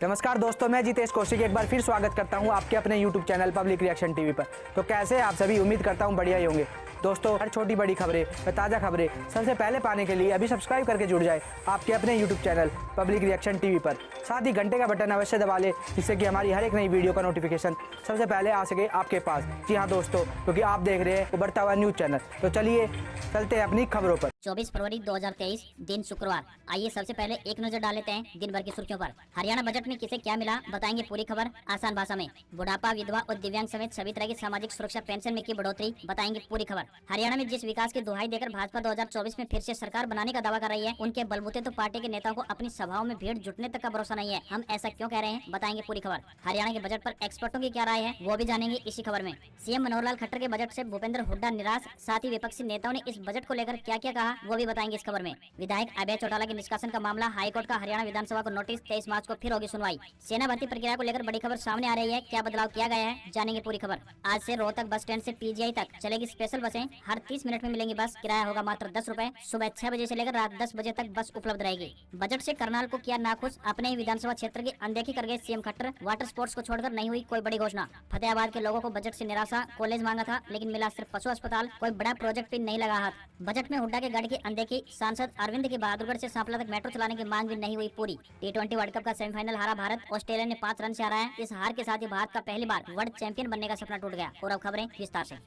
नमस्कार दोस्तों, मैं जितेश कौशिक एक बार फिर स्वागत करता हूं आपके अपने YouTube channel public reaction TV पर। तो कैसे आप सभी, उम्मीद करता हूं बढ़िया ही होंगे। दोस्तों, हर छोटी बड़ी खबरें व ताज़ा खबरें सबसे पहले पाने के लिए अभी सब्सक्राइब करके जुड़ जाए आपके अपने YouTube channel public reaction TV पर। साथ ही घंटे का बटन अवश्य दबा लें, जिससे कि हमारी हर एक नई वीडियो का नोटिफिकेशन सबसे पहले आ सके आपके पास। जी हाँ दोस्तों, क्योंकि आप देख रहे हैं उभरता हुआ न्यूज़ चैनल। तो चलिए चलते हैं अपनी खबरों पर। 24 फरवरी 2023 दिन शुक्रवार। आइए सबसे पहले एक नजर डाल लेते हैं दिन भर की सुर्खियों पर। हरियाणा बजट में किसे क्या मिला, बताएंगे पूरी खबर आसान भाषा में। बुढ़ापा, विधवा और दिव्यांग समेत सभी तरह की सामाजिक सुरक्षा पेंशन में की बढ़ोतरी, बताएंगे पूरी खबर। हरियाणा में जिस विकास की दुहाई देकर भाजपा 2024 में फिर से सरकार बनाने का दावा कर रही है, उनके बलबूते तो पार्टी के नेताओं को अपनी सभाओं में भीड़ जुटने तक का भरोसा नहीं है। हम ऐसा क्यों कह रहे हैं, बताएंगे पूरी खबर। हरियाणा के बजट पर एक्सपर्टों की क्या राय है, वो भी जानेंगे इसी खबर में। सीएम मनोहर लाल खट्टर के बजट से भूपेंद्र हुड्डा निराश, साथ ही विपक्षी नेताओं ने इस बजट को लेकर क्या क्या कहा, वो भी बताएंगे इस खबर में। विधायक अभय चौटाला के निष्कासन का मामला, हाईकोर्ट का हरियाणा विधानसभा को नोटिस, 23 मार्च को फिर होगी सुनवाई। सेना भर्ती प्रक्रिया को लेकर बड़ी खबर सामने आ रही है, क्या बदलाव किया गया है, जानेंगे पूरी खबर। आज से रोहतक बस स्टैंड से पीजीआई तक चलेगी स्पेशल बसें, हर 30 मिनट में मिलेंगी बस, किराया होगा मात्र 10 रुपए। सुबह 6 बजे से लेकर रात 10 बजे तक बस उपलब्ध रहेगी। बजट से करनाल को किया नाखुश, अपने ही विधानसभा क्षेत्र की अनदेखी कर गए सीएम खट्टर। वाटर स्पोर्ट्स को छोड़कर नहीं हुई कोई बड़ी घोषणा। फतेहाबाद के लोगों को बजट से निराशा, कॉलेज मांगा था लेकिन मिला सिर्फ पशु अस्पताल, कोई बड़ा प्रोजेक्ट भी नहीं लगा हाथ। बजट में हुड्डा के गढ़ की अनदेखी, सांसद अरविंद के बहादुरगढ़ से सांपला तक मेट्रो चलाने की मांग भी नहीं हुई पूरी। T20 वर्ल्ड कप का सेमीफाइनल हारा भारत, ऑस्ट्रेलिया ने 5 रन से हराया। इस हार के साथ ही भारत का पहली बार वर्ल्ड चैंपियन बनने का सपना टूट गया। और अब खबरें विस्तार से।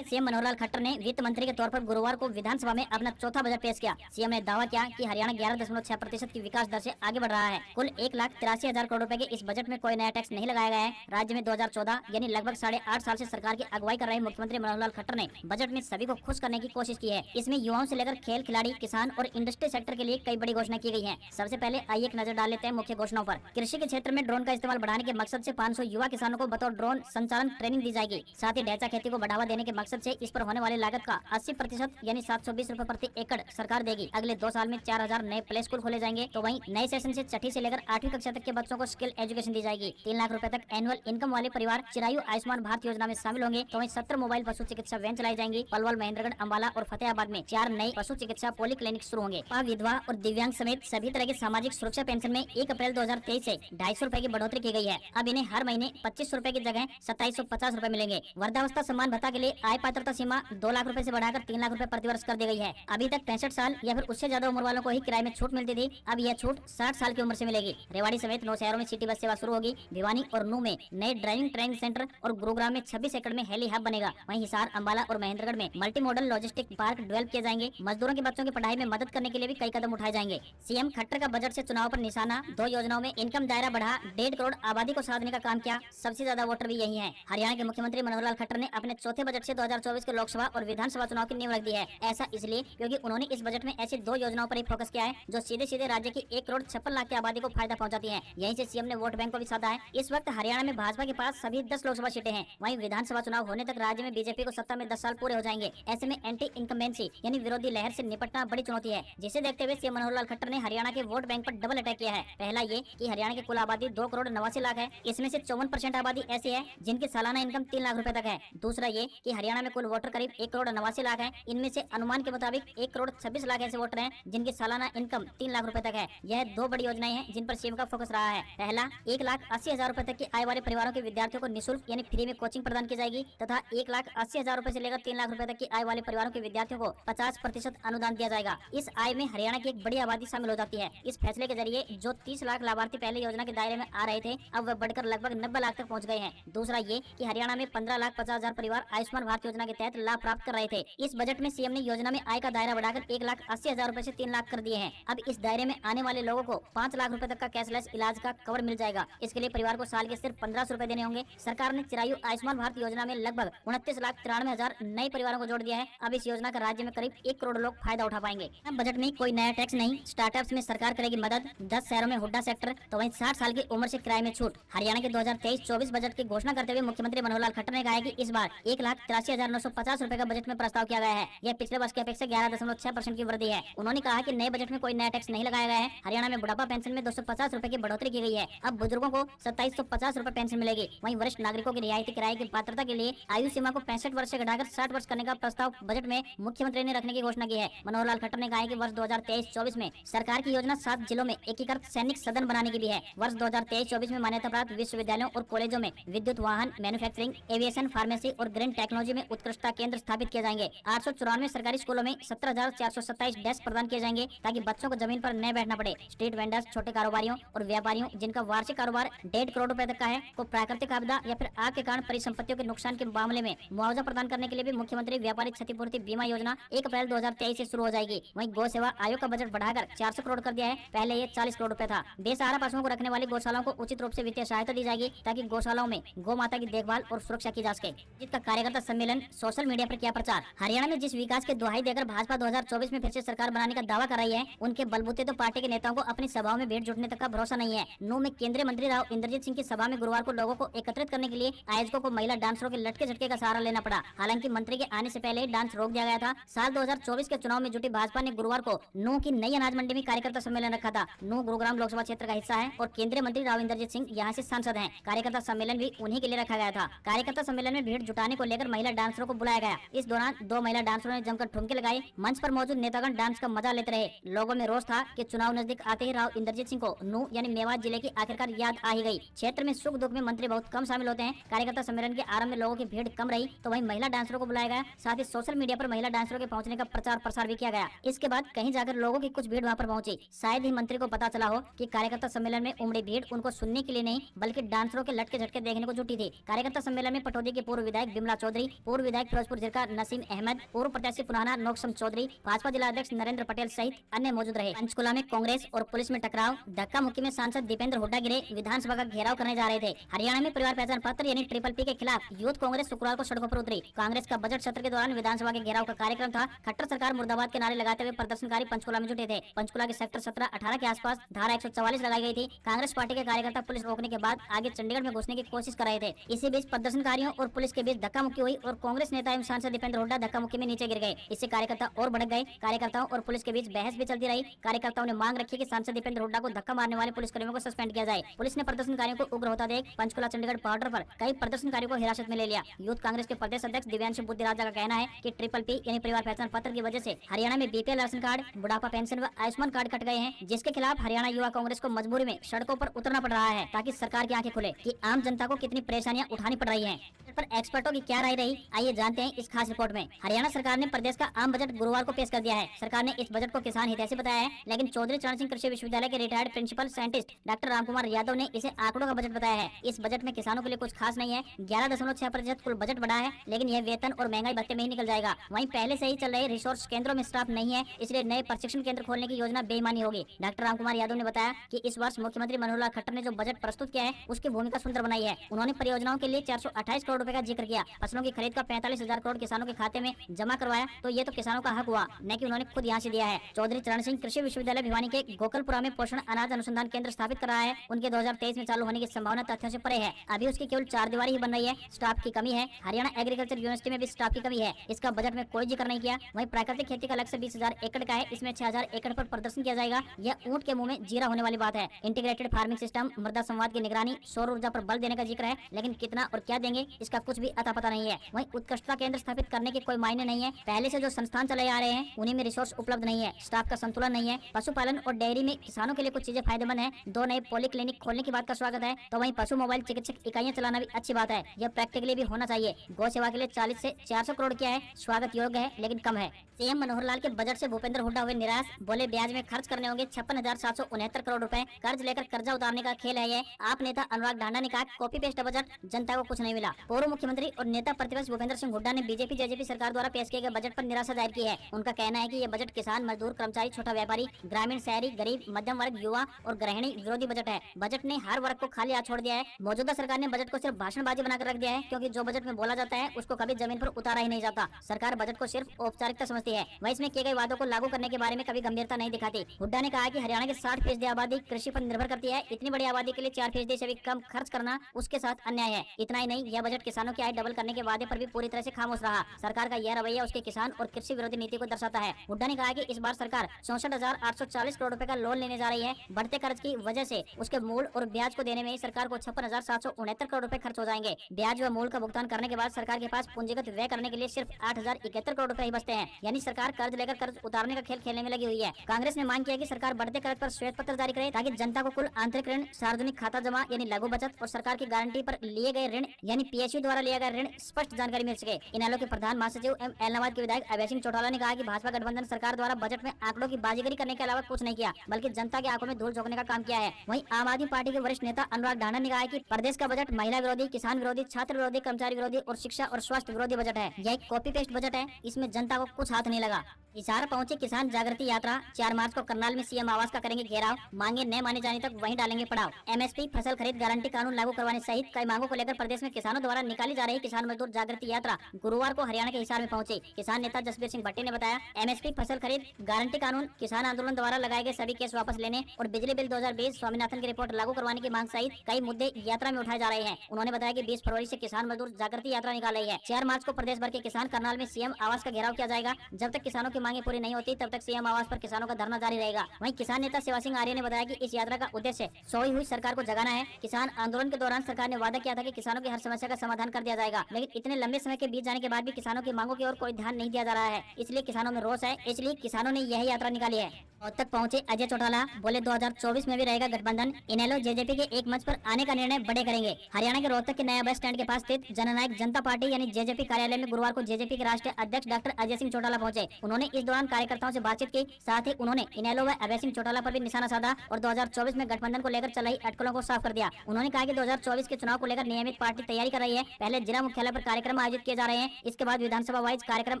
सीएम मनोहर लाल खट्टर ने वित्त मंत्री के तौर पर गुरुवार को विधानसभा में अपना चौथा बजट पेश किया। सीएम ने दावा किया कि हरियाणा 11.6% की विकास दर से आगे बढ़ रहा है। कुल 1,83,000 करोड़ रुपए के इस बजट में कोई नया टैक्स नहीं लगाया गया है। राज्य में 2014 यानी लगभग 8.5 साल से सरकार की अगुवाई कर रहे मुख्यमंत्री मनोहर लाल खट्टर ने बजट में सभी को खुश करने की कोशिश की है। इसमें युवाओं से लेकर खेल खिलाड़ी, किसान और इंडस्ट्री सेक्टर के लिए कई बड़ी घोषणा की गई है। सबसे पहले आइए एक नजर डाल लेते हैं मुख्य घोषणाओं पर। कृषि के क्षेत्र में ड्रोन का इस्तेमाल बढ़ाने के मकसद से 500 युवा किसानों को बतौर ड्रोन संचालन ट्रेनिंग दी जाएगी। साथ ही ढैंचा खेती को बढ़ावा देने के मकसद से इस पर होने वाली लागत का 80% यानी 720 रुपए प्रति एकड़ सरकार देगी। अगले 2 साल में 4000 नए प्ले स्कूल खोले जाएंगे। तो वहीं नए सेशन से छठी से लेकर 8वीं कक्षा तक के बच्चों को स्किल एजुकेशन दी जाएगी। 3 लाख रुपए तक एनुअल इनकम वाले परिवार चिरायु आयुष्मान भारत योजना में शामिल होंगे। तो वहीं 17 मोबाइल पशु चिकित्सा वैन चलाई जाएंगी। पलवल, महेंद्रगढ़, अम्बाला और फतेहाबाद में 4 नए पशु चिकित्सा पॉली क्लिनिक शुरू होंगे। विधवा और दिव्यांग समेत सभी तरह की सामाजिक सुरक्षा पेंशन में 1 अप्रैल 2023 से 250 रुपए की बढ़ोतरी की गई है। अब इन्हें हर महीने 25 रुपए की जगह 2750 रुपए मिलेंगे। वृद्धावस्था सम्मान भत्ता के लिए आय पात्रता सीमा 2 लाख रुपए से बढ़ाकर 3 लाख रुपए प्रतिवर्ष कर दी गई है। अभी तक 65 साल या फिर उससे ज्यादा उम्र वालों को ही किराए में छूट मिलती थी, अब यह छूट 60 साल की उम्र से मिलेगी। रेवाड़ी समेत 9 शहरों में सिटी बस सेवा शुरू होगी। भिवानी और नूह में नए ड्राइविंग ट्रेनिंग सेंटर और गुरुग्राम में 26 एकड़ में हेली हब बनेगा। वहीं हिसार, अम्बाला और महेंद्रगढ़ में multi modal logistic park develop किए जाएंगे। मजदूरों के बच्चों की पढ़ाई में मदद करने के लिए भी कई कदम उठाए जाएंगे। सीएम खट्टर का बजट से चुनाव पर निशाना, 2 योजनाओं में इनकम दायरा बढ़ा, 1.5 करोड़ आबादी को साधने का काम किया। सबसे ज्यादा वोटर भी यही है। हरियाणा के मुख्यमंत्री मनोहर लाल खट्टर ने अपने चौथे बजट से 2024 के लोकसभा और विधानसभा चुनाव की नींव रख दी है। ऐसा इसलिए क्योंकि उन्होंने इस बजट में ऐसी 2 योजनाओं पर ही फोकस किया है जो सीधे सीधे राज्य की 1 करोड़ 56 लाख की आबादी को फायदा पहुंचाती हैं। यहीं से सीएम ने वोट बैंक को भी साधा है। इस वक्त हरियाणा में भाजपा के पास सभी 10 लोकसभा सीटें हैं। वहीं विधानसभा चुनाव होने तक राज्य में बीजेपी को सत्ता में 10 साल पूरे हो जाएंगे। ऐसे में एंटी इनकम्बेंसी यानी विरोधी लहर से निपटना बड़ी चुनौती है, जिसे देखते हुए सीएम मनोहर लाल खट्टर ने हरियाणा के वोट बैंक पर डबल अटैक किया है। पहला ये कि हरियाणा की कुल आबादी 2 करोड़ 89 लाख है। इसमें से 54% आबादी ऐसी है जिनकी सालाना इनकम 3 लाख रुपए तक है। दूसरा ये कि हरियाणा में कुल वोटर करीब 1 करोड़ 89 लाख है। इनमें से अनुमान के मुताबिक 1 करोड़ 26 लाख ऐसे वोटर हैं जिनकी सालाना इनकम 3 लाख रुपए तक है। यह 2 बड़ी योजनाएं हैं जिन पर सीएम का फोकस रहा है। पहला, 1,80,000 रुपए तक की आय वाले परिवारों के विद्यार्थियों को निःशुल्क यानी फ्री में कोचिंग प्रदान की जाएगी तथा 1,80,000 रुपए से लेकर 3 लाख रुपए तक की आय वाले परिवारों के विद्यार्थियों को 50% अनुदान दिया जाएगा। इस आय में हरियाणा की एक बड़ी आबादी शामिल हो जाती है। इस फैसले के जरिए जो 30 लाख लाभार्थी पहले योजना के दायरे में आ रहे थे, अब वह बढ़कर लगभग 90 लाख तक पहुँच गए हैं। दूसरा ये कि हरियाणा में 15,50,000 परिवार आयुष्मान भारत योजना के तहत लाभ प्राप्त कर रहे थे। इस बजट में सीएम ने योजना में आय का दायरा बढ़ाकर 1,80,000 रुपए से 3 लाख कर दिए हैं। अब इस दायरे में आने वाले लोगों को 5 लाख रुपए तक का कैशलेस इलाज का कवर मिल जाएगा। इसके लिए परिवार को साल के सिर्फ 1500 रुपए देने होंगे। सरकार ने चिरायु आयुष्मान भारत योजना में लगभग 29,93,000 नए परिवारों को जोड़ दिया है। अब इस योजना का राज्य में करीब 1 करोड़ लोग फायदा उठा पाएंगे। अब बजट में कोई नया टैक्स नहीं, स्टार्टअप्स में सरकार करेगी मदद। 10 शहरों में हुड्डा सेक्टर, तो वहीं 60 साल की उम्र से किराए में छूट। हरियाणा के 2023-24 बजट की घोषणा करते हुए मुख्यमंत्री मनोहर लाल खट्टर ने कहा है कि इस बार 1,83,000 82,950 रूपए का बजट में प्रस्ताव किया गया है। यह पिछले वर्ष की अपेक्षा 11.6% की वृद्धि है। उन्होंने कहा कि नए बजट में कोई नया टैक्स नहीं लगाया गया है। हरियाणा में बुढ़ापा पेंशन में 250 रूपए की बढ़ोतरी की गई है। अब बुजुर्गों को 2750 रूपए पेंशन मिलेगी। वहीं वरिष्ठ नागरिकों की रियायती किराए की पात्रता के लिए आयु सीमा को 65 वर्ष से घटाकर 60 वर्ष करने का प्रस्ताव बजट में मुख्यमंत्री ने रखने की घोषणा की है। मनोहर लाल खट्टर ने कहा कि वर्ष 2023-24 में सरकार की योजना 7 जिलों में एकीकृत सैनिक सदन बनाने की भी है। वर्ष 2023-24 में मान्यता प्राप्त विश्वविद्यालयों और कॉलेजों में विद्युत वाहन, मैन्युफैक्चरिंग, एविएशन, फार्मेसी और ग्रीन टेक्नोलॉजी में उत्कृष्टता केंद्र स्थापित किए जाएंगे। 894 सरकारी स्कूलों में 17,427 डेस्क प्रदान किए जाएंगे ताकि बच्चों को जमीन पर न बैठना पड़े। स्ट्रीट वेंडर्स, छोटे कारोबारियों और व्यापारियों जिनका वार्षिक कारोबार 1.5 करोड़ रुपए तक का है को प्राकृतिक आपदा या फिर आग के कारण परिसंपत्तियों के नुकसान के मामले में मुआवजा प्रदान करने के लिए भी मुख्यमंत्री व्यापारी क्षतिपूर्ति बीमा योजना 1 अप्रैल 2023 से शुरू हो जाएगी। वहीं गौ सेवा आयोग का बजट बढ़ाकर 400 करोड़ कर दिया है। पहले ये 40 करोड़ रुपए था। बेसहारा पशुओं को रखने वाली गौशालाओं को उचित रूप से वित्तीय सहायता दी जाएगी ताकि गौशालाओं में गौ माता की देखभाल और सुरक्षा की जा सके। जिसका कार्यकर्ता सम्मेलन सोशल मीडिया पर किया प्रचार। हरियाणा में जिस विकास के दुहाई देकर भाजपा 2024 में फिर से सरकार बनाने का दावा कर रही है, उनके बलबूते तो पार्टी के नेताओं को अपनी सभाओं में भीड़ जुटने तक का भरोसा नहीं है। नूंह में केंद्रीय मंत्री राव इंद्रजीत सिंह की सभा में गुरुवार को लोगों को एकत्रित करने के लिए आयोजकों को महिला डांसरों के लटके झटके का सहारा लेना पड़ा। हालांकि मंत्री के आने से पहले ही डांस रोक दिया गया था। साल 2024 के चुनाव में जुटी भाजपा ने गुरुवार को नूंह की नई अनाज मंडी में कार्यकर्ता सम्मेलन रखा था। नूंह गुरुग्राम लोकसभा क्षेत्र का हिस्सा है और केंद्रीय मंत्री राव इंद्रजीत सिंह यहाँ से सांसद हैं। कार्यकर्ता सम्मेलन भी उन्हीं के लिए रखा गया था। कार्यकर्ता सम्मेलन में भीड़ जुटाने को लेकर महिला डांसरों को बुलाया गया। इस दौरान 2 महिला डांसरों ने जमकर ठुमके लगाए। मंच पर मौजूद नेतागण डांस का मजा लेते रहे। लोगों में रोष था कि चुनाव नजदीक आते ही राव इंद्रजीत सिंह को नूंह यानी मेवात जिले की आखिरकार याद आ ही गई। क्षेत्र में सुख दुख में मंत्री बहुत कम शामिल होते हैं। कार्यकर्ता सम्मेलन के आरंभ में लोगों की भीड़ कम रही तो वहीं महिला डांसरों को बुलाया गया। साथ ही सोशल मीडिया पर महिला डांसरों के पहुंचने का प्रचार प्रसार भी किया गया। इसके बाद कहीं जाकर लोगों की कुछ भीड़ वहां पर पहुंची। शायद ही मंत्री को पता चला हो कि कार्यकर्ता सम्मेलन में उमड़ी भीड़ उनको सुनने के लिए नहीं बल्कि डांसरों के लटके झटके देखने को जुटी थी। कार्यकर्ता सम्मेलन में पटौदी के पूर्व विधायक बिमला चौधरी, पूर्व विधायक फिरोजपुर जिला नसीम अहमद, पूर्व प्रत्याशी पुराना नौक्षम चौधरी, भाजपा जिला अध्यक्ष नरेंद्र पटेल सहित अन्य मौजूद रहे। पंचकुला में कांग्रेस और पुलिस में टकराव, धक्का मुक्की में सांसद दीपेंद्र हुड्डा गिरे, विधानसभा का घेराव करने जा रहे थे। हरियाणा में परिवार पहचान पत्र यानी ट्रिपल-P के खिलाफ यूथ कांग्रेस शुक्रवार को सड़कों पर उतरी। कांग्रेस का बजट सत्र के दौरान विधानसभा के घेराव का कार्यक्रम था। खट्टर सरकार मुर्दाबाद के नारे लगाते हुए प्रदर्शनकारी पंचकुला में जुटे थे। पंचकुला के सेक्टर 17-18 के आसपास धारा 144 लगाई गई थी। कांग्रेस पार्टी के कार्यकर्ता पुलिस रोकने के बाद आगे चंडीगढ़ में घुसने की कोशिश कर रहे थे। इसी बीच प्रदर्शनकारियों और पुलिस के बीच धक्का मुक्की हुई और कांग्रेस नेता एवं सांसद दीपेंद्र हुड्डा धक्का मुक्की में नीचे गिर गए। इससे कार्यकर्ता और भड़क गए। कार्यकर्ताओं और पुलिस के बीच बहस भी चलती रही। कार्यकर्ताओं ने मांग रखी कि सांसद दीपेंद्र हुड्डा को धक्का मारने वाले पुलिसकर्मियों को सस्पेंड किया जाए। पुलिस ने प्रदर्शनकारियों को उग्र होता देख पंचकुला चंडीगढ़ बॉर्डर पर कई प्रदर्शनकारियों को हिरासत में ले लिया। यूथ कांग्रेस के प्रदेश अध्यक्ष दिव्यांशु बुद्धिराजा का कहना है कि ट्रिपल-P यानी परिवार पहचान पत्र की वजह से हरियाणा में बीपीएल राशन कार्ड, बुढ़ापा पेंशन व आयुष्मान कार्ड कट गए हैं, जिसके खिलाफ हरियाणा युवा कांग्रेस को मजबूरी में सड़कों पर उतरना पड़ रहा है ताकि सरकार की आंखें खुले कि आम जनता को कितनी परेशानियां उठानी पड़ रही हैं। पर एक्सपर्टों की क्या राय रही, आइए जानते हैं इस खास रिपोर्ट में। हरियाणा सरकार ने प्रदेश का आम बजट गुरुवार को पेश कर दिया है। सरकार ने इस बजट को किसान हितैषी बताया है, लेकिन चौधरी चरण सिंह कृषि विश्वविद्यालय के retired principal scientist doctor Ramkumar Yadav ने इसे आंकड़ों का बजट बताया है। इस बजट में किसानों के लिए कुछ खास नहीं है। 11.6% कुल बजट बढ़ा है, लेकिन यह वेतन और महंगाई भत्ते में ही निकल जाएगा। वहीं पहले से ही चल रहे रिसोर्स केंद्रों में स्टाफ नहीं है, इसलिए नए प्रशिक्षण केंद्र खोलने की योजना बेईमानी होगी। डॉक्टर रामकुमार यादव ने बताया कि इस वर्ष मुख्यमंत्री मनोहर लाल खट्टर ने जो बजट प्रस्तुत किया है उसकी भूमिका सुंदर बनाई है। उन्होंने परियोजनाओं के लिए 428 करोड़ रुपए का जिक्र किया। फसलों की खरीद का 45,000 करोड़ किसानों के खाते में जमा करवाया, तो ये तो किसानों का हक हुआ, न कि उन्होंने खुद यहाँ से दिया है। चौधरी चरण सिंह कृषि विश्वविद्यालय भिवानी के गोकलपुरा में पोषण अनाज अनुसंधान केंद्र स्थापित कर रहा है। उनके 2023 में चालू होने की संभावना तथ्यों से परे है। अभी उसकी केवल 4 दीवारी ही बन रही है। स्टाफ की कमी है। हरियाणा एग्रीकल्चर यूनिवर्सिटी में भी स्टाफ की कमी है। इसका बजट में कोई जिक्र नहीं किया। वहीं प्राकृतिक खेती का लक्ष्य 20,000 एकड़ का है। इसमें 6,000 एकड़ पर प्रदर्शन किया जाएगा। यह ऊंट के मुंह में जीरा होने वाली बात है। इंटीग्रेटेड फार्मिंग सिस्टम, मृदा संवाद की निगरानी, सौर ऊर्जा पर बल देने का जिक्र है, लेकिन कितना और क्या देंगे इसका कुछ भी अता पता नहीं है। वहीं उत्कृष्टता केंद्र स्थापित करने के कोई मायने नहीं है। पहले से जो संस्थान चले आ रहे हैं उन्हीं में रिसोर्स उपलब्ध नहीं है। स्टाफ का संतुलन नहीं है। पशुपालन और डेयरी में किसानों के लिए कुछ चीजें फायदेमंद है। 2 नए पोली क्लिनिक खोलने की बात का स्वागत है, तो वहीं पशु मोबाइल चिकित्सक इकाइयां चलाना भी अच्छी बात है। यह प्रैक्टिकली भी होना चाहिए। गौ सेवा के लिए 40 से 400 करोड़ किया है, स्वागत योग्य है, लेकिन कम है। सीएम मनोहर लाल के बजट से भूपेंद्र हुड्डा हुए निराश, बोले ब्याज में खर्च करने होंगे 56,769 करोड़ रुपए। कर्ज लेकर कर्जा उतारने का खेल है ये। आप नेता अनुराग ढांडा ने कहा कॉपी पेस्ट बजट, जनता को कुछ नहीं मिला। पूर्व मुख्यमंत्री और नेता प्रतिपक्ष भूपेंद्र सिंह हुड्डा ने बीजेपी जेजेपी सरकार द्वारा पेश किए गए बजट पर निराशा जाहिर की है। उनका कहना है कि ये बजट किसान, मजदूर, कर्मचारी, छोटा व्यापारी, ग्रामीण, शहरी, गरीब, मध्यम वर्ग, युवा और गृहिणी विरोधी बजट है। बजट ने हर वर्ग को खाली हाथ छोड़ दिया है। मौजूदा सरकार ने बजट को सिर्फ भाषणबाजी बनाकर रख दिया है, क्योंकि जो बजट में बोला जाता है उसको कभी जमीन पर उतारा ही नहीं जाता। सरकार बजट को सिर्फ औपचारिकता समझती है। वह इसमें किए गए वादों को लागू करने के बारे में कभी गंभीरता नहीं दिखाती। हुड्डा ने कहा कि हरियाणा की 60% आबादी कृषि पर निर्भर करती है। इतनी बड़ी आबादी के लिए 4% से भी कम खर्च करना उसके साथ अन्याय है। इतना ही नहीं, यह बजट किसानों की आय डबल करने के वादे पर भी पूरी तरह से खामोश रहा। सरकार का यह रवैया उसके किसान और कृषि विरोधी नीति को दर्शाता है। हुड्डा ने कहा कि इस बार सरकार 64,840 करोड़ रुपए का लोन लेने जा रही है। बढ़ते कर्ज की वजह से उसके मूल और ब्याज को देने में सरकार को 56,769 करोड़ रुपए खर्च हो जाएंगे। ब्याज व मूल का भुगतान करने के बाद सरकार के पास पूंजीगत व्यय करने के लिए सिर्फ 8,071 करोड़ रुपए ही बचते हैं। यानी सरकार कर्ज लेकर कर्ज उतारने का खेल खेलने में लगी हुई है। कांग्रेस ने मांग किया कि सरकार बढ़ते कर्ज पर श्वेत पत्र जारी करे ताकि जनता को कुल आंतरिक ऋण, सार्वजनिक खाता जमा यानी लघु बचत और सरकार की गारंटी पर लिए गए ऋण यानी पीएसयू द्वारा लिया गया ऋण स्पष्ट जानकारी मिल सके। इनेलो के प्रधान महासचिव एवं एलनाबाद के विधायक अभय सिंह चौटाला ने कहा कि भाजपा गठबंधन सरकार द्वारा बजट में आंकड़ों की बाजीगरी करने के अलावा कुछ नहीं किया, बल्कि जनता की आंखों में धूल झोंकने का काम किया है। वहीं आम आदमी पार्टी के वरिष्ठ नेता अनुराग ढांडा ने कहा है कि प्रदेश का बजट महिला विरोधी, किसान विरोधी, छात्र विरोधी, कर्मचारी विरोधी और शिक्षा और स्वास्थ्य विरोधी बजट है। यह एक कॉपी पेस्ट बजट है, इसमें जनता को कुछ हाथ नहीं लगा। हिसार पहुंचे किसान जागृति यात्रा 4 मार्च को करनाल में सीएम आवास का करेंगे घेराव, मांगे न माने जाने तक वहीं डालेंगे पड़ाव। एमएसपी, फसल खरीद गारंटी कानून लागू करवाने सहित कई मांगों को लेकर प्रदेश में किसानों द्वारा निकाली जा रही किसान मजदूर जागृति यात्रा गुरुवार को हरियाणा के हिसार में पहुंची। किसान नेता जसबीर सिंह भट्टी ने बताया, एमएसपी, फसल खरीद गारंटी कानून, किसान आंदोलन द्वारा लगाए गए सभी केस वापस लेने और बिजली बिल 2020 स्वामीनाथन की रिपोर्ट लागू करवाने की मांग सहित कई मुद्दे यात्रा में उठाए जा रहे हैं। उन्होंने बताया कि 20 फरवरी से किसान मजदूर जागृति यात्रा निकाल रही है। 4 मार्च को प्रदेश भर के किसान करनाल में सीएम आवास का घेराव किया जाएगा। जब तक किसानों की मांगे पूरी नहीं होती तब तक सीएम आवास पर किसानों का धरना जारी रहेगा। वहीं किसान नेता शिवा सिंह आर्य ने बताया कि इस यात्रा का उद्देश्य सोई हुई सरकार को जगाना है। किसान आंदोलन के दौरान सरकार ने वादा किया था कि किसानों की हर समस्या का समाधान कर दिया जाएगा, लेकिन इतने लंबे समय के बीत जाने के बाद भी किसानों की मांगों की ओर कोई ध्यान नहीं दिया जा रहा है। इसलिए किसानों में रोष है, इसलिए किसानों ने यही यात्रा निकाली है। और तक पहुंचे अजय चौटाला, बोले 2024 में भी रहेगा गठबंधन। इनेलो जेजेपी के एक मंच पर आने का निर्णय बड़े करेंगे। हरियाणा के रोहतक के नया बस स्टैंड के पास स्थित जननायक जनता पार्टी यानी जेजेपी कार्यालय में गुरुवार को जेजेपी के राष्ट्रीय अध्यक्ष डॉक्टर अजय सिंह चौटाला पहुंचे। उन्होंने इस दौरान कार्यकर्ताओं से बातचीत की, साथ ही उन्होंने इनेलो व अभय सिंह चौटाला पर भी निशाना साधा और 2024 में गठबंधन को लेकर चल रही अटकलों को साफ कर दिया। उन्होंने कहा कि 2024 के चुनाव को लेकर नियमित पार्टी तैयारी कर रही है। पहले जिला मुख्यालय पर कार्यक्रम आयोजित किए जा रहे हैं, इसके बाद विधानसभा वाइज कार्यक्रम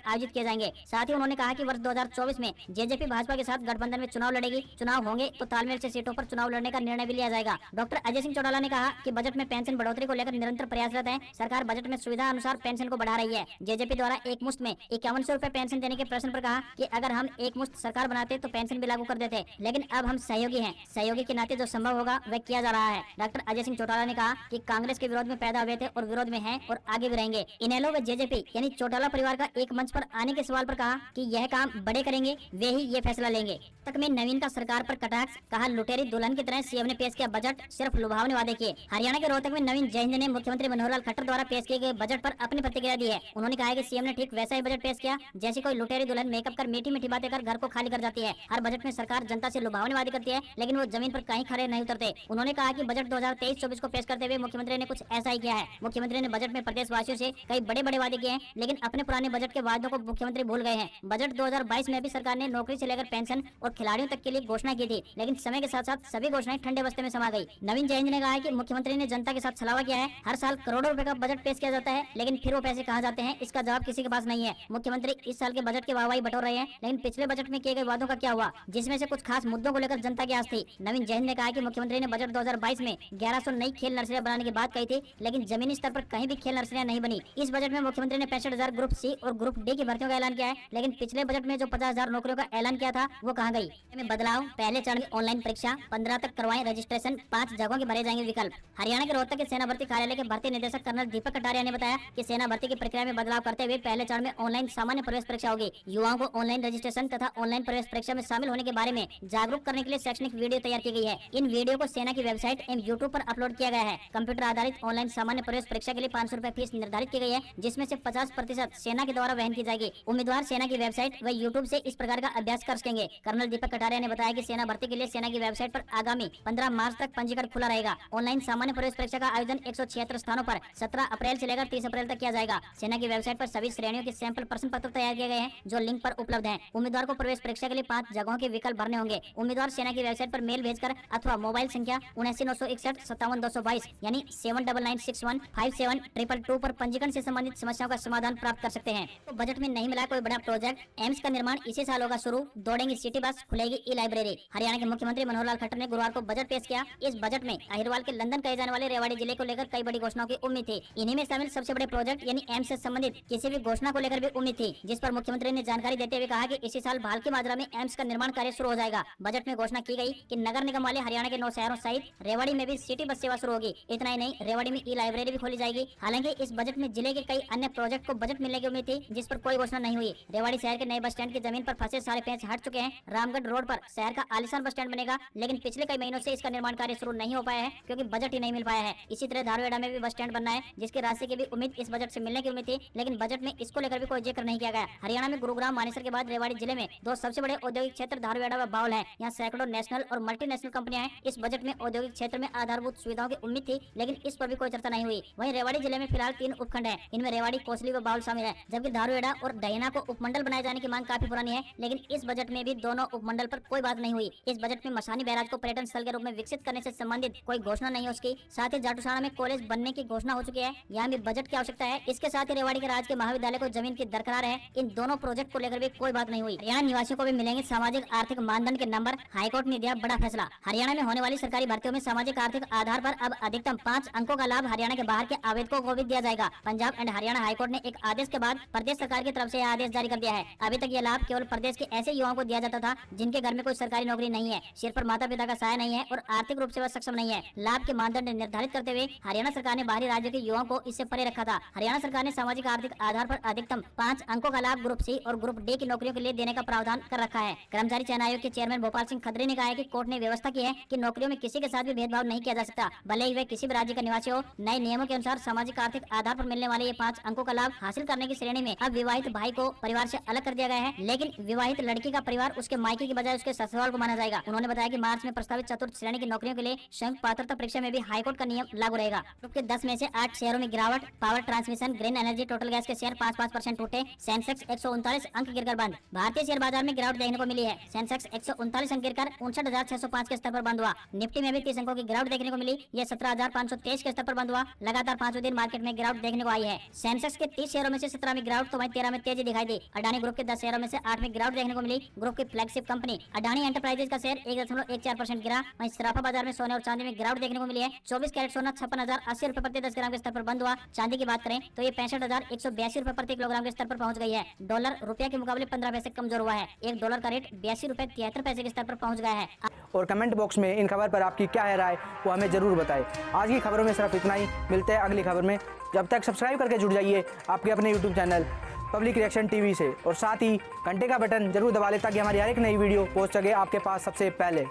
आयोजित किए जाएंगे। साथ ही उन्होंने कहा कि वर्ष 2024 में जेजेपी भाजपा के साथ गठबंधन में चुनाव लड़ेगी। चुनाव होंगे तो तालमेल से सीटों पर चुनाव लड़ने का निर्णय भी लिया जाएगा। डॉक्टर अजय सिंह चौटाला ने कहा कि बजट में पेंशन बढ़ोतरी को लेकर निरंतर प्रयासरत है। सरकार बजट में सुविधा अनुसार पेंशन को बढ़ा रही है। जेजेपी द्वारा एक मुश्त में 5100 रुपए पेंशन देने के प्रश्न पर कहा कि अगर हम एक मुश्त सरकार बनाते तो पेंशन भी लागू कर देते, लेकिन अब हम सहयोगी हैं। सहयोगी के नाते जो संभव होगा वह किया जा रहा है। डॉक्टर अजय सिंह चौटाला ने कहा कि कांग्रेस के विरोध में पैदा हुए थे और विरोध में हैं और आगे भी रहेंगे। इनेलो व जेजेपी यानी चौटाला परिवार का एक मंच पर आने के सवाल पर कहा कि यह काम बड़े करेंगे, वे ही ये फैसला लेंगे। तक में नवीन का सरकार पर कटाक्ष, कहा लुटेरी दुल्हन की तरह सीएम ने पेश किया बजट, सिर्फ लुभावने वादे किए। हरियाणा के रोहतक में नवीन जयहिंद ने मुख्यमंत्री मनोहर लाल खट्टर द्वारा पेश किए गए बजट पर अपनी प्रतिक्रिया दी है। उन्होंने कहा कि सीएम ने ठीक वैसा ही बजट पेश किया जैसे कोई लुटेरी दुल्हन मेकअप कर मीठी मीठी बातें कर घर को खाली कर जाती है। हर बजट में सरकार जनता से लुभावने वादे करती है, लेकिन वो जमीन पर कहीं खड़े नहीं उतरते। उन्होंने कहा कि बजट 2023-24 को पेश करते हुए मुख्यमंत्री ने कुछ ऐसा ही किया है। मुख्यमंत्री ने बजट में प्रदेशवासियों से कई बड़े बड़े वादे किए हैं, लेकिन अपने पुराने बजट के वादों को मुख्यमंत्री भूल गए हैं। बजट 2022 में भी सरकार ने नौकरी से लेकर पेंशन और खिलाड़ियों तक के लिए घोषणा की थी, लेकिन समय के साथ साथ सभी घोषणाएं ठंडे बस्ते में समा गई। नवीन जयहिंद ने कहा है कि मुख्यमंत्री ने जनता के साथ छलावा किया है। हर साल करोड़ों रुपए का बजट पेश किया जाता है, लेकिन फिर वो पैसे कहां जाते हैं इसका जवाब किसी के पास नहीं है। मुख्यमंत्री इस साल के बजट के वाहवाही बटोर रहे हैं, लेकिन पिछले बजट में किए गए वादों का क्या हुआ, जिसमें से कुछ खास मुद्दों को लेकर जनता की आस थी। नवीन जयहिंद ने कहा कि मुख्यमंत्री ने बजट 2022 में 1100 नई खेल नर्सरियां बनाने की बात कही थी, लेकिन जमीनी स्तर पर कहीं भी खेल नर्सरियां नहीं बनी। इस बजट में मुख्यमंत्री ने 65,000 ग्रुप सी और ग्रुप डी की भर्तियों का ऐलान किया है, लेकिन पिछले बजट में जो 50,000 नौकरियों का ऐलान किया था वो कहां गई। में बदलाव, पहले चरण की ऑनलाइन परीक्षा 15 तक करवाएं रजिस्ट्रेशन, 5 जगहों के भरे जाएंगे विकल्प। हरियाणा के रोहतक के सेना भर्ती कार्यालय के भर्ती निदेशक कर्नल दीपक कटारिया ने बताया कि सेना भर्ती की प्रक्रिया में बदलाव करते हुए पहले चरण में ऑनलाइन सामान्य प्रवेश परीक्षा होगी। युवाओं को ऑनलाइन रजिस्ट्रेशन तथा ऑनलाइन प्रवेश परीक्षा में शामिल होने के बारे में जागरूक करने के लिए शैक्षणिक वीडियो तैयार की गई है। इन वीडियो को सेना की वेबसाइट एवं यूट्यूब पर अपलोड किया गया है। कंप्यूटर आधारित ऑनलाइन सामान्य प्रवेश परीक्षा के लिए 500 रुपए फीस निर्धारित की गई है, जिसमें से 50% सेना के द्वारा वहन की जाएगी। उम्मीदवार सेना की वेबसाइट व यूट्यूब से इस प्रकार का अभ्यास कर सकेंगे। कर्नल दीपक कटारिया ने बताया कि सेना भर्ती के लिए सेना की वेबसाइट पर आगामी 15 मार्च तक पंजीकरण खुला रहेगा। ऑनलाइन सामान्य प्रवेश परीक्षा का आयोजन 176 स्थानों पर 17 अप्रैल से लेकर 30 अप्रैल तक किया जाएगा। सेना की वेबसाइट पर सभी श्रेणियों के सैंपल प्रश्न पत्र तैयार किए गए हैं, जो लिंक पर उपलब्ध हैं। उम्मीदवार को प्रवेश परीक्षा के लिए 5 जगहों के विकल्प भरने होंगे। उम्मीदवार सेना की वेबसाइट पर मेल भेजकर अथवा मोबाइल संख्या 7961572222 यानी 7999615722 पर पंजीकरण से संबंधित समस्याओं का समाधान प्राप्त कर सकते हैं। तो बजट में नहीं मिला कोई बड़ा प्रोजेक्ट, एम्स का निर्माण इसी साल होगा शुरू, दौड़ेंगी सिटी बस, खुलेगी ई लाइब्रेरी। हरियाणा के मुख्यमंत्री मनोहर लाल खट्टर ने गुरुवार को बजट पेश किया। इस बजट में अहिरवाल के लंदन कहे जाने वाले रेवाड़ी जिले को लेकर कई बड़ी घोषणाओं की उम्मीद थी। इन्हीं में शामिल सबसे बड़े प्रोजेक्ट यानी एम्स से संबंधित किसी भी घोषणा को लेकर भी उम्मीद थी, जिस पर मुख्यमंत्री ने जानकारी देते हुए कहा कि इसी साल भालकी माजरा में एम्स का निर्माण कार्य शुरू हो जाएगा। बजट में घोषणा की गई कि नगर निगम वाले हरियाणा के 9 शहरों सहित रेवाड़ी में भी सिटी बस सेवा शुरू होगी। इतना ही नहीं, रेवाड़ी में ई लाइब्रेरी भी खोली जाएगी। मिलेगी। हालांकि इस बजट में जिले के कई अन्य प्रोजेक्ट को बजट मिलने की उम्मीद थी, जिस पर कोई घोषणा नहीं हुई। रेवाड़ी शहर के नए बस स्टैंड की जमीन पर फंसे सारे पेंच हट चुके हैं। रामगढ़ रोड पर शहर का आलीशान बस स्टैंड बनेगा, लेकिन पिछले कई महीनों से इसका निर्माण कार्य शुरू नहीं हो पाया है, क्योंकि बजट ही नहीं मिल पाया है। इसी तरह धारूहेड़ा में भी बस स्टैंड बनना है, जिसकी राशि की भी उम्मीद इस बजट से मिलने की उम्मीद थी, लेकिन बजट में इसको लेकर भी कोई जिक्र नहीं किया गया। हरियाणा में गुरुग्राम मानेसर के बाद रेवाड़ी जिले में दो सबसे बड़े औद्योगिक क्षेत्र धारूहेड़ा व बावल है। यहाँ सैकड़ों नेशनल और मल्टीनेशनल कंपनियां हैं। इस बजट में औद्योगिक क्षेत्र में आधारभूत सुविधाओं की उम्मीद थी, लेकिन इस पर भी कोई चर्चा नहीं हुई। वहीं रेवाड़ी जिले में फिलहाल 3 उपखंड हैं। इनमें रेवाड़ी, कोसली व बावल शामिल है, जबकि धारूहेड़ा और डैना को उपमंडल बनाए जाने की मांग काफी पुरानी है, लेकिन इस बजट में भी दोनों उपमंडल पर कोई बात नहीं हुई। इस बजट में मसानी बैराज को पर्यटन स्थल के रूप में विकसित करने से संबंधित कोई घोषणा नहीं है उसकी। साथ ही जाटूसाना में कॉलेज बनने की घोषणा हो चुकी है, यहाँ भी बजट की आवश्यकता है। इसके साथ ही रेवाड़ी के राजकीय महाविद्यालय को जमीन की दरकरार है। इन दोनों प्रोजेक्ट को लेकर भी कोई बात नहीं हुई। हरियाणा निवासियों को भी मिलेंगे सामाजिक आर्थिक मानदंड के नंबर, हाईकोर्ट ने दिया बड़ा फैसला। हरियाणा में होने वाली सरकारी भर्तियों में सामाजिक आर्थिक आधार पर अब अधिकतम 5 अंकों का लाभ हरियाणा के बाहर के आवेदकों को भी दिया जाएगा। पंजाब एंड हरियाणा हाईकोर्ट ने एक आदेश के बाद प्रदेश सरकार की तरफ से यह आदेश जारी कर दिया है। अभी तक यह लाभ केवल प्रदेश के ऐसे युवाओं को दिया जाता था जिनके घर में कोई सरकारी नौकरी नहीं है, सिर पर माता पिता का साया नहीं है और आर्थिक रूप से वह सक्षम नहीं है। लाभ के मानदंड निर्धारित करते हुए हरियाणा सरकार ने बाहरी राज्यों के युवाओं को इससे परे रखा था। हरियाणा सरकार ने सामाजिक आर्थिक आधार पर अधिकतम 5 अंकों का लाभ ग्रुप सी और ग्रुप डी की नौकरियों के लिए देने का प्रावधान कर रखा है। कर्मचारी चयन आयोग के चेयरमैन भोपाल सिंह खत्री ने कहा है कि कोर्ट ने व्यवस्था की है कि नौकरियों में किसी के साथ भी भेदभाव नहीं किया जा सकता, भले ही वे किसी भी राज्य का निवासी हो। नए नियमों के अनुसार सामाजिक आर्थिक आधार पर मिलने वाले ये 5 अंकों का लाभ हासिल करने की श्रेणी में अब विवाहित भाई को परिवार से अलग कर दिया गया है, लेकिन विवाहित लड़की का परिवार उसके मायके की बजाय उसके ससुराल को माना जाएगा। उन्होंने बताया कि मार्च में प्रस्तावित चतुर्थ श्रेणी की नौकरियों के लिए संयुक्त पात्रता परीक्षा में भी हाईकोर्ट का नियम लागू रहेगा। ग्रुप के 10 में से 8 शेयरों में गिरावट। Power transmission, green energy, total gas के शेयर 5-5% टूटे। सेंसेक्स 139 अंक गिरकर बंद। भारतीय शेयर बाजार में गिरावट देखने को मिली है। सेंसेक्स 139 अंक गिरकर 59,605 के स्तर पर बंद हुआ। निफ्टी में भी 30 अंकों की गिरावट देखने को मिली, यह 17,523 के स्तर पर बंद हुआ। लगातार 5वें दिन मार्केट में गिरावट देखने को आई है। सेंसेक्स के 30 शेयरों में से 17 में गिरावट तो वहीं 13 में तेजी दिखाई दी। अडानी ग्रुप के 10 शेयरों में से 8 में गिरावट देखने को मिली। ग्रुप की फ्लैगशिप कंपनी अडानी एंटरप्राइजेज का शेयर 1.14% गिरा। वहीं सराफा बाजार में सोने और चांदी में गिरावट देखने को मिली है। 24 कैरेट सोना 56,080 रुपए प्रति 10 ग्राम के स्तर पर बंद हुआ। चांदी की बात करें तो ये 65,182 रुपए प्रति किलोग्राम के स्तर पर पहुंच गई है। डॉलर रुपया के मुकाबले 15 पैसे कमजोर हुआ है। $1 का रेट 82 रुपए 73 पैसे के स्तर पर पहुंच गया है। और कमेंट बॉक्स में इन खबर पर आपकी क्या है राय, वो हमें जरूर बताएं। आज की खबरों में सिर्फ इतना ही। मिलते हैं अगली खबर में। जब तक सब्सक्राइब करके जुड़ जाइए आपके अपने YouTube channel public reaction TV से, और साथ ही घंटे का बटन जरूर दबा लें ताकि हमारी हर एक नई वीडियो पहुंच सके आपके पास सबसे पहले।